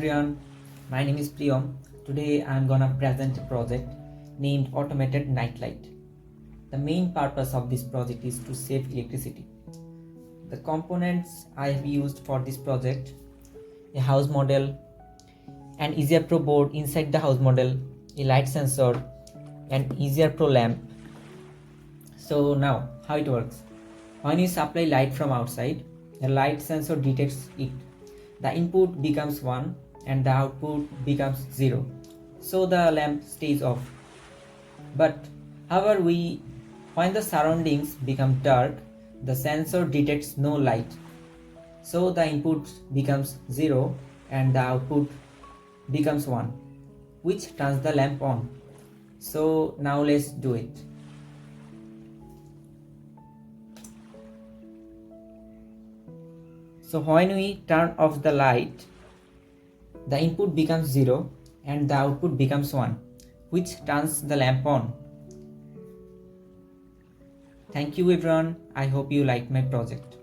everyone, my name is Priyam. Today I am gonna present a project named Automated Nightlight. The main purpose of this project is to save electricity. The components I have used for this project: a house model, an Easier Pro board inside the house model, a light sensor, an Easier Pro lamp. So now how it works. When you supply light from outside, the light sensor detects it. The input becomes 1 and the output becomes 0. So the lamp stays off. But however, when the surroundings become dark, the sensor detects no light. So the input becomes 0 and the output becomes 1, which turns the lamp on. So now let's do it. So when we turn off the light, the input becomes 0 and the output becomes 1, which turns the lamp on. Thank you everyone. I hope you liked my project.